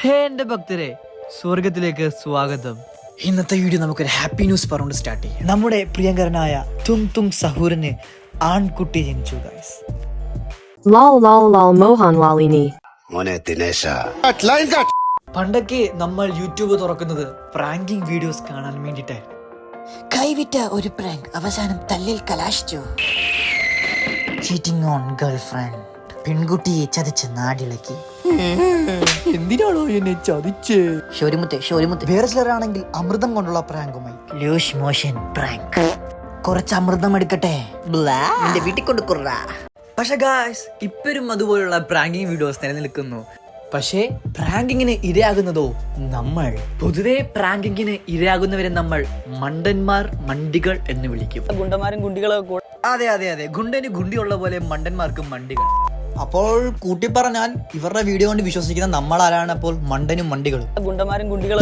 ഹേ എന്റെ ഭക്തരെ, സ്വർഗത്തിലേക്ക് സ്വാഗതം. ഇന്നത്തെ വീഡിയോ നമുക്കൊരു ഹാപ്പി ന്യൂസ് പറഞ്ഞുകൊണ്ട് സ്റ്റാർട്ട് ചെയ്യാം. നമ്മുടെ പ്രിയങ്കരനായ തുങ് തുങ് സഹൂറിന് ആൺകുട്ടി ജനിച്ചു ഗൈസ്. മോഹൻലാലിനി പണ്ടൊക്കെ നമ്മൾ യൂട്യൂബ് തുറക്കുന്നത് പ്രാങ്കിങ് വീഡിയോസ് കാണാൻ വേണ്ടിയിട്ടായിരുന്നു. കൈവിട്ട ഒരു പ്രാങ്ക് അവസാനം തല്ലിൽ കലാശിച്ചു. Cheating on girlfriend. പെൺകുട്ടിയെ ചതിച്ച് നാടിളക്കി. എന്തിനാണോ എന്നെ ചതിച്ച്? ഷോരിമുത്ത്. വേറെ ചിലരാണെങ്കിൽ അമൃതം കൊണ്ടുള്ള പ്രാങ്കുമായി. Loose motion prank. കുറച്ച് അമൃതം എടുക്കട്ടെ, വീട്ടിൽ കൊണ്ട് കുറ. പക്ഷെ ഗായ്സ്, ഇപ്പോഴും അതുപോലുള്ള പ്രാങ്കിങ് വീഡിയോസ് നിലനിൽക്കുന്നു. പക്ഷേ പ്രാങ്കിങ്ങിന് ഇരയാകുന്നതോ നമ്മൾ. പൊതുവെ പ്രാങ്കിങ്ങിന് ഇരയാകുന്നവരെ നമ്മൾ മണ്ടന്മാർ, മണ്ടികൾ എന്ന് വിളിക്കും. ഗുണ്ടന്മാരും ഗുണ്ടികളൊക്കെ. അതെ, ഗുണ്ടന് ഗുണ്ടിയുള്ള പോലെ മണ്ടന്മാർക്കും മണ്ടികൾ. അപ്പോൾ കൂട്ടി പറഞ്ഞാൽ ഇവരുടെ വീഡിയോ കൊണ്ട് വിശ്വസിക്കുന്ന നമ്മൾ ആരാണ് അപ്പോൾ മണ്ടനും മണ്ടികളും? ഗുണ്ടന്മാരും ഗുണ്ടികളും.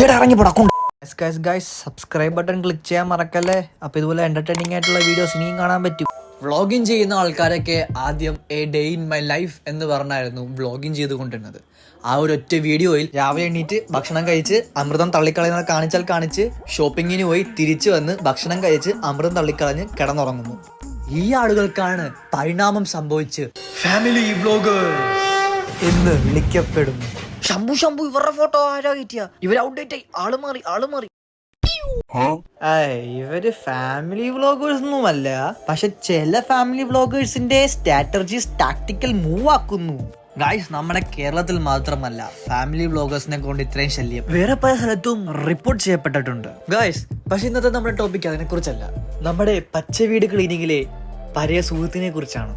സബ്സ്ക്രൈബ് ബട്ടൺ ക്ലിക്ക് ചെയ്യാൻ മറക്കല്ലേ. അപ്പൊ ഇതുപോലെ എന്റർടൈനിങ് ആയിട്ടുള്ള വീഡിയോസ് ഇനിയും കാണാൻ പറ്റും. വ്ളോഗിങ് ചെയ്യുന്ന ആൾക്കാരൊക്കെ ആദ്യം A day in my life എന്ന് പറഞ്ഞായിരുന്നു വ്ളോഗിങ് ചെയ്തുകൊണ്ടിരുന്നത്. ആ ഒരൊറ്റ വീഡിയോയിൽ രാവിലെ എണീറ്റ് ഭക്ഷണം കഴിച്ച് അമൃതം തള്ളിക്കളയുന്നത് കാണിച്ച് ഷോപ്പിങ്ങിന് പോയി തിരിച്ചു വന്ന് ഭക്ഷണം കഴിച്ച് അമൃതം തള്ളിക്കളഞ്ഞ് കിടന്നുറങ്ങുന്നു. ഈ ആളുകൾക്കാണ് പരിണാമം സംഭവിച്ച് ഫാമിലി വ്ളോഗേഴ്സ് എന്ന് വിളിക്കപ്പെടുന്നു. ശംഭു ഇവരുടെ ഫോട്ടോ ആരാ കിട്ടിയ? ഇവർ ഔട്ട്ഡേറ്റ് ആയി, ആള് മാറി. ഇവര് ഫാമിലി വ്ളോഗേഴ്സ് ഒന്നുമല്ല. പക്ഷെ ചില ഫാമിലി വ്ളോഗേഴ്സിന്റെ സ്ട്രാറ്റജീസ് ടാക്ടിക്കൽ മൂവ് ആക്കുന്നു. ഗായ്സ്, നമ്മുടെ കേരളത്തിൽ മാത്രമല്ല ഫാമിലി വ്ളോഗേഴ്സിനെ കൊണ്ട് ഇത്രയും ശല്യം വേറെ പല സ്ഥലത്തും റിപ്പോർട്ട് ചെയ്യപ്പെട്ടിട്ടുണ്ട് ഗായ്സ്. പക്ഷെ ഇന്നത്തെ നമ്മുടെ ടോപ്പിക് അതിനെ കുറിച്ചല്ല. നമ്മുടെ പച്ച വീട് ക്ലീനിങ്ങിലെ പഴയ സുഹൃത്തിനെ കുറിച്ചാണ്.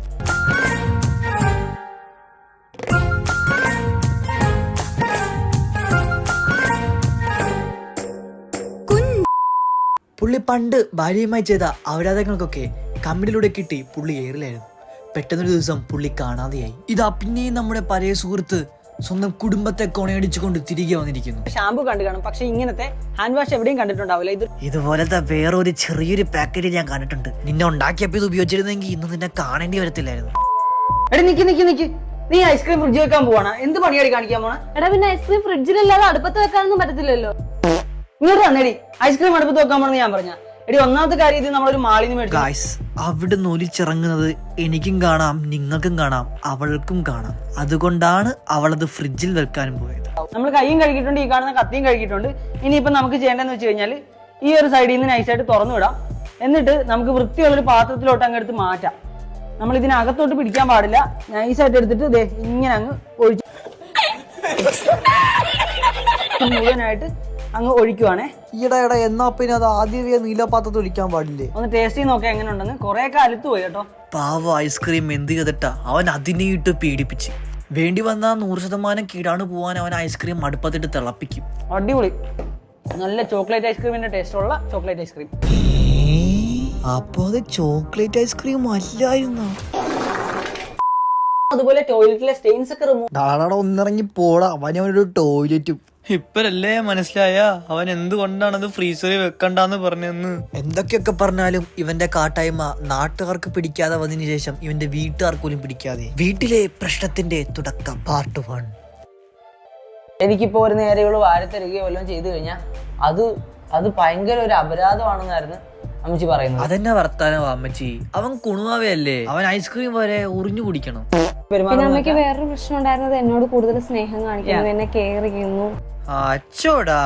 പുള്ളി പണ്ട് ഭാര്യയുമായി ചെയ്ത അപരാധങ്ങൾക്കൊക്കെ കമ്പനിയിലൂടെ കിട്ടി പുള്ളി ഏറിലായിരുന്നു. പെട്ടെന്നൊരു ദിവസം പുള്ളി കാണാതെയായി. ഇതാ പിന്നെയും നമ്മുടെ പഴയ സുഹൃത്ത് സ്വന്തം കുടുംബത്തെ കൊണയടിച്ചുകൊണ്ട് തിരികെ വന്നിരിക്കുന്നു. ഷാമ്പു കണ്ടു കാണും, പക്ഷെ ഇങ്ങനത്തെ ഹാൻഡ് വാഷ് എവിടെയും കണ്ടിട്ടുണ്ടാവില്ല. ഇതുപോലത്തെ വേറൊരു ചെറിയൊരു പാക്കറ്റ് ഞാൻ കണ്ടിട്ടുണ്ട്. നിന്നെ ഉണ്ടാക്കിയപ്പോ ഇത് ഉപയോഗിച്ചിരുന്നെങ്കിൽ ഇന്ന് നിന്നെ കാണേണ്ടി വരത്തില്ലായിരുന്നു. എടി നിക്ക്, നീ ഐസ്ക്രീം ഫ്രിഡ്ജ് വെക്കാൻ പോവാണ്. എന്ത് പണിയാടി കാണിക്കാൻ പോണ? എടാ, പിന്നെ ഐസ്ക്രീം ഫ്രിഡ്ജിലല്ലാതെ അടുപ്പത്ത് വെക്കാനൊന്നും പറ്റത്തില്ലല്ലോ. ഇങ്ങോട്ട് വന്നേടി, ഐസ്ക്രീം അടുപ്പത്ത് വെക്കാൻ പോണെന്ന് ഞാൻ പറഞ്ഞ. എടി, ഒന്നാമത്തെ കാര്യം ഇത് നമ്മളൊരു മാളിന് മേടിച്ചു. ഗായ്സ്, അവിടെ നിന്ന് ഒലിച്ചിറങ്ങുന്നത് എനിക്കും കാണാം, നിങ്ങൾക്കും കാണാം, അവൾക്കും കാണാം. അതുകൊണ്ടാണ് അവളത് ഫ്രിഡ്ജിൽ വെക്കാനും പോയത്. നമ്മൾ കൈയും കഴുകിയിട്ടുണ്ട്, ഈ കാണുന്ന കത്തിയും കഴുകിയിട്ടുണ്ട്. ഇനിയിപ്പോ നമുക്ക് ചെയ്യേണ്ടതെന്ന് വെച്ച് കഴിഞ്ഞാൽ ഈ ഒരു സൈഡിൽ നിന്ന് നൈസായിട്ട് തുറന്നു വിടാം. എന്നിട്ട് നമുക്ക് വൃത്തിയുള്ളൊരു പാത്രത്തിലോട്ട് അങ്ങ് എടുത്ത് മാറ്റാം. നമ്മൾ ഇതിനകത്തോട്ട് പിടിക്കാൻ പാടില്ല. നൈസായിട്ട് എടുത്തിട്ട് ഇങ്ങനെ അങ്ങ് ഒഴിച്ചു മുഴുവനായിട്ട് അങ്ങ് ഒഴിക്കുവാണേ. ഈടാ എന്നാ പിന്നെ അത് ആദ്യം നീലപാത്രത്തിൽ ഒഴിക്കാൻ പാടില്ലേ? ഒന്ന് ടേസ്റ്റ് ചെയ്ത് നോക്കാൻ എങ്ങനെ ഉണ്ടെന്ന്. കുറെ കാലത്ത് പോയി കേട്ടോ. പാവ ഐസ്ക്രീം എന്ത് ചെയ്തിട്ടാ അവൻ അതിനെ ഇട്ട് പീഡിപ്പിച്ച്. വേണ്ടി വന്ന 100% കീടാണ് പോവാൻ അവൻ ഐസ്ക്രീം അടുപ്പത്തിട്ട് തിളപ്പിക്കും. അടിപൊളി, നല്ല ചോക്ലേറ്റ് ഐസ്ക്രീമിന്റെ ടേസ്റ്റ് ഉള്ള ചോക്ലേറ്റ് ഐസ്ക്രീം. അപ്പൊ അത് ചോക്ലേറ്റ് ഐസ്ക്രീം അല്ലായിരുന്നു. അതുപോലെ ടോയ്ലറ്റിലെ സ്റ്റെയിൻസ് ഒക്കെ റിമൂവ്. ഒന്നിറങ്ങി പോടാ, അവനൊരു ടോയ്ലറ്റും. ഇപ്പഴല്ലേ മനസ്സിലായ അവൻ എന്തുകൊണ്ടാണത് ഫ്രീസറിൽ വെക്കണ്ടെന്ന് പറഞ്ഞെന്ന്. എന്തൊക്കെയൊക്കെ പറഞ്ഞാലും ഇവന്റെ കാട്ടായ്മ നാട്ടുകാർക്ക് പിടിക്കാതെ വന്നതിന് ശേഷം ഇവന്റെ വീട്ടുകാർക്കും പിടിക്കാതെ. വീട്ടിലെ പ്രശ്നത്തിന്റെ തുടക്കം പാർട്ട് 1. എനിക്കിപ്പോ ഒരു നേരെയുള്ള വാരത്തരികയോ വല്ലതും ചെയ്തു കഴിഞ്ഞാൽ അത് ഭയങ്കര ഒരു അപരാധമാണെന്നായിരുന്നു അമ്മച്ചി പറയുന്നത്. അതെന്നെ വർത്താനോ അമ്മച്ചി? അവൻ കുണുവാവയല്ലേ, അവൻ ഐസ്ക്രീം വരെ ഉറിഞ്ഞു കുടിക്കണം. പിന്നെ അമ്മയ്ക്ക് വേറൊരു പ്രശ്നം ഉണ്ടായിരുന്നത് എന്നോട് കൂടുതൽ സ്നേഹം കാണിക്കുന്നു, എന്നെ കെയർ ചെയ്യുന്നു. അച്ചോടാ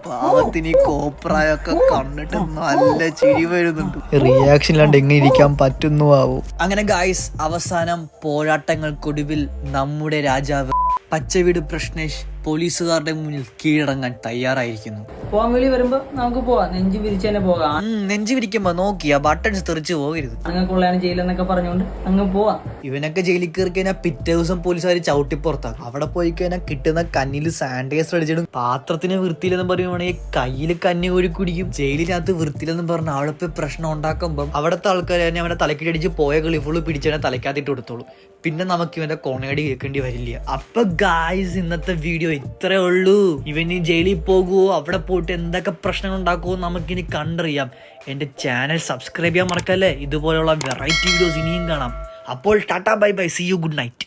പാവത്തിന് കോപ്രായൊക്കെ കണ്ടിട്ട് നല്ല ചിരി വരുന്നുണ്ട്. റിയാക്ഷൻ ഇല്ലാണ്ട് എങ്ങനെ ഇരിക്കാൻ പറ്റുന്നു ആവോ? അങ്ങനെ ഗായ്സ്, അവസാനം പോരാട്ടങ്ങൾക്കൊടുവിൽ നമ്മുടെ രാജാവ് പച്ചവീട് പ്രശ്നേഷ് പോലീസുകാരുടെ മുന്നിൽ കീഴടങ്ങാൻ തയ്യാറായിരിക്കുന്നു. പോകാൻ വേണ്ടി വരുമ്പോ നമുക്ക് പോവാം, നെഞ്ചു വിരിച്ച് തന്നെ പോകാം. നെഞ്ചു വിരിക്കുമ്പോ നോക്കിയാ ബട്ടൺസ് തെറിച്ച് പോകരുത്. അങ്ങനെയുള്ളതാണ് ജയിലെന്നൊക്കെ പറഞ്ഞുകൊണ്ട് അങ്ങ് പോവാം. ഇവനൊക്കെ ജയിലിൽ കയറി കഴിഞ്ഞാൽ പിറ്റേ ദിവസം പോലീസുകാർ ചവിട്ടി പുറത്താക്കും. അവിടെ പോയി കഴിഞ്ഞാൽ കിട്ടുന്ന കന്നിൽ സാനിറ്റൈസർ അടിച്ചിടും. പാത്രത്തിന് വൃത്തിയില്ലെന്ന് പറയുവാണെങ്കിൽ കയ്യിൽ കന്നി കോരി കുടിക്കും. ജയിലിനകത്ത് വൃത്തിയില്ലെന്ന് പറഞ്ഞ് അവിടെ പോയി പ്രശ്നം ഉണ്ടാക്കുമ്പോൾ അവിടുത്തെ ആൾക്കാർ തന്നെ അവനെ തലക്കിട്ടടിച്ച് പോയ കളിഫുള്ള് പിടിച്ചവനെ തലക്കകത്തിട്ട് കൊടുത്തോളൂ. പിന്നെ നമുക്ക് ഇവന്റെ കോണേടി കേൾക്കേണ്ടി വരില്ല. അപ്പൊ ഗായ്സ്, ഇന്നത്തെ വീഡിയോ ഇത്രേ ഉള്ളൂ. ഇവന് ജയിലിൽ പോകുവോ, അവിടെ പോയിട്ട് എന്തൊക്കെ പ്രശ്നങ്ങൾ ഉണ്ടാക്കുമോ നമുക്കിനി കണ്ടറിയാം. എന്റെ ചാനൽ സബ്സ്ക്രൈബ് ചെയ്യാൻ മറക്കല്ലേ. ഇതുപോലുള്ള വെറൈറ്റി വീഡിയോസ് ഇനിയും കാണാം. അപ്പോൾ tata bye bye, see you, good night.